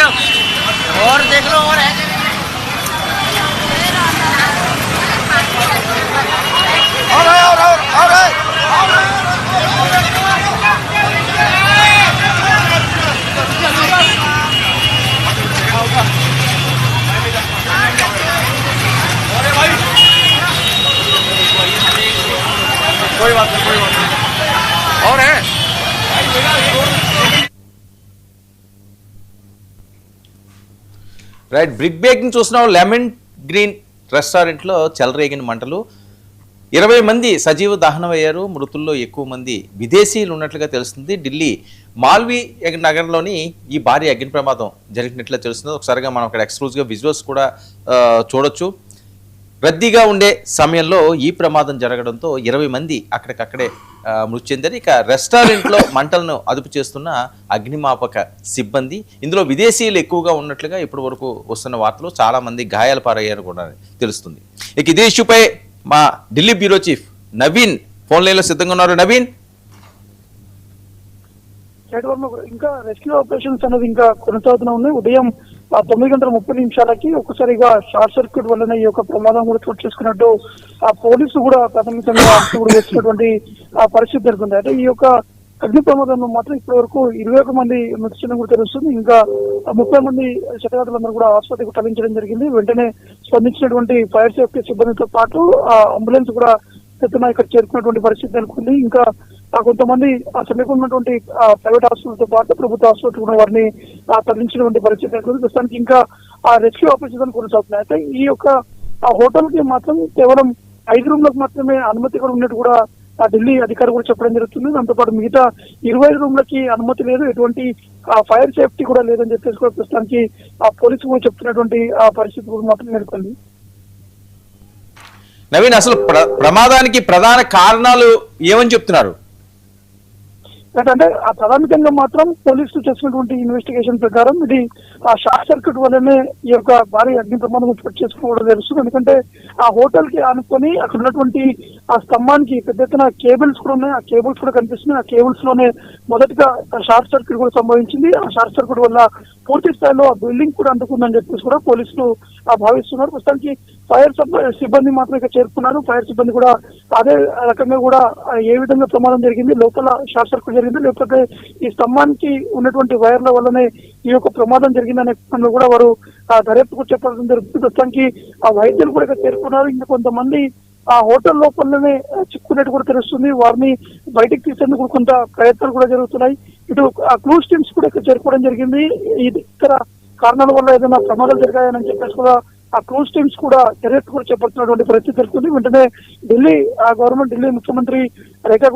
और देख लो और है कोई बात नहीं और है రైట్ బ్రిక్ బ్రేకింగ్ చూస్తున్నాం. లెమన్ గ్రీన్ రెస్టారెంట్లో చెలరేగిన మంటలు 20 మంది సజీవ దహనమయ్యారు. మృతుల్లో ఎక్కువ మంది విదేశీయులు ఉన్నట్లుగా తెలుస్తుంది. ఢిల్లీ మాల్వీ నగరంలోని ఈ భారీ అగ్ని ప్రమాదం జరిగినట్లుగా తెలుస్తుంది. ఒకసారిగా మనం అక్కడ ఎక్స్క్లూజివ్గా విజువల్స్ కూడా చూడొచ్చు. రద్దీగా ఉండే సమయంలో ఈ ప్రమాదం జరగడంతో 20 మంది అక్కడికక్కడే మృతి చెందారు. ఇక రెస్టారెంట్లో మంటలను అదుపు చేస్తున్న అగ్నిమాపక సిబ్బంది, ఇందులో విదేశీయులు ఎక్కువగా ఉన్నట్లుగా ఇప్పటి వరకు వస్తున్న వార్తలు, చాలా మంది గాయాలు పారయ్యారు కూడా తెలుస్తుంది. ఇక ఇదే ఇష్యూపై మా Delhi bureau chief Naveen phone లైన్లో సిద్ధంగా ఉన్నారు. నవీన్, ఇంకా రెస్క్యూ ఆపరేషన్స్ అనేది ఇంకా కొనసాగుతూనే ఉన్నాయి. ఉదయం 9:30 ఒక్కసారిగా షార్ట్ సర్క్యూట్ వల్లనే ఈ యొక్క ప్రమాదం కూడా చోటు చేసుకున్నట్టు ఆ పోలీసు కూడా ప్రాథమికంగా వేసినటువంటి పరిస్థితి జరుగుతుంది. అయితే ఈ యొక్క అగ్ని ప్రమాదంలో మాత్రం ఇప్పటి వరకు 21 మంది మృతి చెందడం కూడా తెలుస్తుంది. ఇంకా 30 మంది క్షతగాత్రులందరూ కూడా ఆసుపత్రికి తరలించడం జరిగింది. వెంటనే స్పందించినటువంటి ఫైర్ సేఫ్టీ సిబ్బందితో పాటు అంబులెన్స్ కూడా ఎత్తున ఇక్కడ చేరుకున్నటువంటి పరిస్థితి నెలకొంది. ఇంకా కొంతమంది సమీపంలో ఉన్నటువంటి ప్రైవేట్ హాస్పిటల్తో పాటు ప్రభుత్వ హాస్పిటల్ కూడా వారిని తరలించినటువంటి పరిస్థితి నెలకొంది. ప్రస్తుతానికి ఇంకా ఆ రెస్క్యూ ఆపరేషన్ కొనసాగుతున్నాయి. అయితే ఈ యొక్క హోటల్ కి మాత్రం కేవలం 5 రూమ్లకు మాత్రమే అనుమతి కూడా ఉన్నట్టు కూడా ఢిల్లీ అధికారులు కూడా చెప్పడం జరుగుతుంది. దాంతోపాటు మిగతా 25 రూమ్లకి అనుమతి లేదు, ఎటువంటి ఫైర్ సేఫ్టీ కూడా లేదని చెప్పేసి కూడా ప్రస్తుతానికి పోలీసులు కూడా చెప్తున్నటువంటి పరిస్థితి కూడా మాత్రం నెలకొంది. నవీన్, అసలు ప్రమాదానికి ప్రధాన కారణాలు ఏమని చెప్తున్నారు? అంటే ప్రాథమికంగా మాత్రం పోలీసులు చేసినటువంటి ఇన్వెస్టిగేషన్ ప్రకారం ఇది షార్ట్ సర్క్యూట్ వల్లనే ఈ యొక్క భారీ అగ్ని ప్రమాదం చోటు చేసుకోవడం తెలుస్తుంది. ఎందుకంటే ఆ హోటల్ కి ఆనుకొని అక్కడ ఉన్నటువంటి ఆ స్తంభానికి పెద్ద ఎత్తున కేబుల్స్ కూడా ఉన్నాయి. ఆ కేబుల్స్ కూడా కనిపిస్తున్నాయి. ఆ కేబుల్స్ లోనే మొదటిగా షార్ట్ సర్క్యూట్ కూడా సంభవించింది. ఆ షార్ట్ సర్క్యూట్ వల్ల పూర్తి స్థాయిలో ఆ బిల్డింగ్ కూడా అందుకుందని చెప్పేసి కూడా పోలీసులు భావిస్తున్నారు. ప్రస్తుతానికి ఫైర్ సిబ్బంది మాత్రం ఇక్కడ చేరుకున్నారు. ఫైర్ సిబ్బంది కూడా అదే రకంగా కూడా ఏ విధంగా ప్రమాదం జరిగింది, లోపల షార్ట్ సర్క్యూట్ జరిగింది, లేకపోతే ఈ స్తంభానికి ఉన్నటువంటి వైర్ల వల్లనే ఈ యొక్క ప్రమాదం జరిగిందనే కూడా వారు దర్యాప్తు కూడా చెప్పడం జరుగుతుంది. ప్రస్తుతానికి ఆ వైద్యులు కూడా ఇక్కడ చేరుకున్నారు. ఇంకా కొంతమంది ఆ హోటల్ లోపలనే చిక్కున్నట్టు కూడా తెలుస్తుంది. వారిని బయటకు తీసేందుకు కొంత ప్రయత్నాలు కూడా జరుగుతున్నాయి. ఇటు ఆ క్లూస్ టీమ్స్ కూడా ఇక్కడ చేరుకోవడం జరిగింది. ఇది ఇతర కారణాల వల్ల ఏదైనా ప్రమాదాలు జరిగాయని చెప్పేసి కూడా ఆ క్లూస్ టీమ్స్ కూడా చర్యలు కూడా చేపడుతున్నటువంటి పరిస్థితి జరుగుతుంది. వెంటనే ఢిల్లీ గవర్నమెంట్, ఢిల్లీ ముఖ్యమంత్రి రేఖా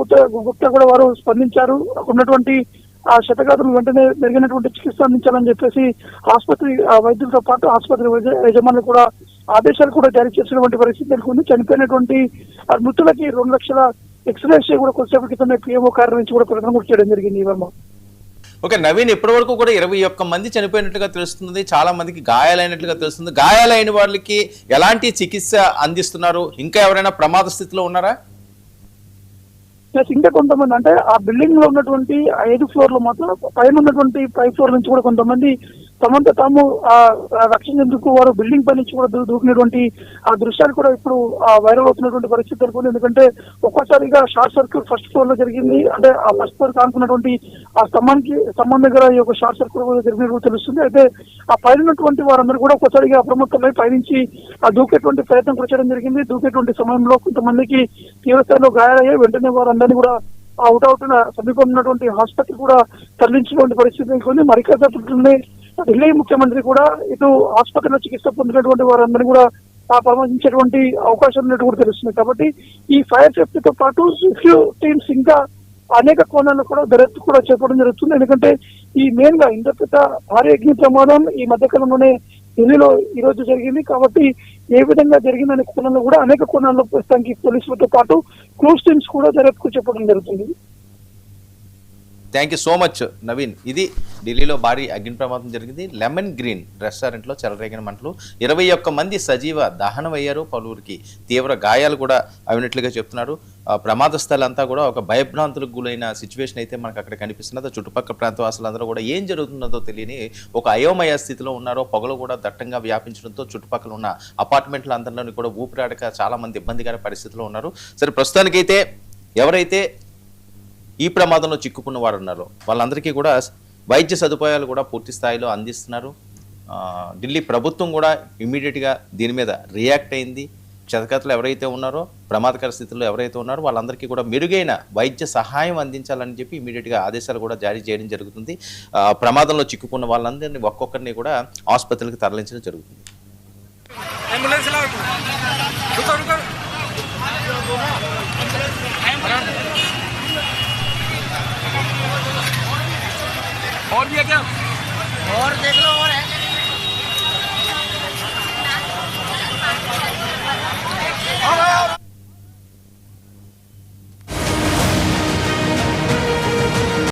గుప్తా కూడా వారు స్పందించారు. ఉన్నటువంటి ఆ క్షతగాత్రులు వెంటనే మెరుగైనటువంటి చికిత్స అందించాలని చెప్పేసి ఆసుపత్రి వైద్యులతో పాటు ఆసుపత్రి యజమానులు కూడా ఆదేశాలు కూడా జారీ చేసినటువంటి పరిస్థితి నెలకొంది. చనిపోయినటువంటి మృతులకి 2 లక్షల ఎక్స్రేస్ కూడా కొద్దిసేపటి క్రితమే పిఎంఓ కార్యాలయం నుంచి కూడా ప్రకటన కూడా చేయడం జరిగింది. వర్మ, ఓకే నవీన్, ఇప్పటి వరకు కూడా 21 మంది చనిపోయినట్లుగా తెలుస్తుంది, చాలా మందికి గాయాలైనట్లుగా తెలుస్తుంది. గాయాలైన వాళ్ళకి ఎలాంటి చికిత్స అందిస్తున్నారు? ఇంకా ఎవరైనా ప్రమాద స్థితిలో ఉన్నారా? ఇంకా కొంతమంది అంటే ఆ బిల్డింగ్ లో ఉన్నటువంటి 5 ఫ్లోర్లు మాత్రం పైన ఉన్నటువంటి 5 ఫ్లోర్ నుంచి కూడా కొంతమంది తమంతా తాము రక్షించేందుకు వారు బిల్డింగ్ పై నుంచి కూడా దూకినటువంటి ఆ దృశ్యాలు కూడా ఇప్పుడు వైరల్ అవుతున్నటువంటి పరిస్థితి అనుకుంది. ఎందుకంటే ఒక్కసారిగా షార్ట్ సర్క్యూట్ ఫస్ట్ ఫ్లోర్ లో జరిగింది. అంటే ఆ ఫస్ట్ ఫ్లోర్ కానుకున్నటువంటి ఆ స్తంభం దగ్గర ఈ యొక్క షార్ట్ సర్క్యూట్ జరిగినట్టు తెలుస్తుంది. అయితే ఆ పైన ఉన్నటువంటి వారందరూ కూడా ఒక్కసారిగా అప్రమత్తమై పైనుంచి దూకేటువంటి ప్రయత్నం కూడా చేయడం జరిగింది. దూకేటువంటి సమయంలో కొంతమందికి తీవ్రస్థాయిలో గాయాలయ్యాయి. వెంటనే వారందరినీ కూడా అవుట్ సమీపంలో ఉన్నటువంటి హాస్పిటల్ కూడా తరలించినటువంటి పరిస్థితి నెలకొంది. మరికాసేపట్లోనే ఢిల్లీ ముఖ్యమంత్రి కూడా ఇటు ఆసుపత్రిలో చికిత్స పొందినటువంటి వారందరినీ కూడా పరామర్శించేటువంటి అవకాశం ఉన్నట్టు కూడా తెలుస్తుంది. కాబట్టి ఈ ఫైర్ సేఫ్టీతో పాటు రెస్క్యూ టీమ్స్ ఇంకా అనేక కోణాల్లో కూడా దర్యాప్తు కూడా చేపట్టడం జరుగుతుంది. ఎందుకంటే ఈ మెయిన్ గా ఇంత పెద్ద భారీ అగ్ని ప్రమాదం ఈ మధ్యకాలంలోనే ఢిల్లీలో ఈ రోజు జరిగింది. కాబట్టి ఏ విధంగా జరిగిందనే కోణంలో కూడా అనేక కోణాల్లో ప్రస్తుతానికి పోలీసులతో పాటు క్లూస్ టీమ్స్ కూడా దర్యాప్తు చేపట్టడం జరుగుతుంది. Thank you so much Naveen. ఇది ఢిల్లీలో భారీ అగ్ని ప్రమాదం జరిగింది. లెమన్ గ్రీన్ రెస్టారెంట్లో చెలరేగిన మంటలు 21 మంది సజీవ దహనం అయ్యారు. పలువురికి తీవ్ర గాయాలు కూడా అయినట్లుగా చెప్తున్నారు. ప్రమాద స్థలంతా కూడా ఒక భయభ్రాంతులకు గురైన సిచ్యువేషన్ అయితే మనకు అక్కడ కనిపిస్తున్నది. చుట్టుపక్కల ప్రాంతవాసులందరూ కూడా ఏం జరుగుతున్నదో తెలియని ఒక అయోమయ స్థితిలో ఉన్నారో. పొగలు కూడా దట్టంగా వ్యాపించడంతో చుట్టుపక్కల ఉన్న అపార్ట్మెంట్ల అందరిలోని కూడా ఊపిరాడక చాలా మంది ఇబ్బందికర పరిస్థితిలో ఉన్నారు. సరే, ప్రస్తుతానికైతే ఎవరైతే ఈ ప్రమాదంలో చిక్కుకున్న వారు ఉన్నారో వాళ్ళందరికీ కూడా వైద్య సదుపాయాలు కూడా పూర్తి స్థాయిలో అందిస్తున్నారు. ఢిల్లీ ప్రభుత్వం కూడా ఇమ్మీడియట్గా దీని మీద రియాక్ట్ అయింది. క్షతగాత్రులు ఎవరైతే ఉన్నారో, ప్రమాదకర స్థితిలో ఎవరైతే ఉన్నారో వాళ్ళందరికీ కూడా మెరుగైన వైద్య సహాయం అందించాలని చెప్పి ఇమ్మీడియట్గా ఆదేశాలు కూడా జారీ చేయడం జరుగుతుంది. ప్రమాదంలో చిక్కుకున్న వాళ్ళందరినీ ఒక్కొక్కరిని కూడా ఆసుపత్రులకు తరలించడం జరుగుతుంది. और भी है क्या? और देख लो, और है क्या?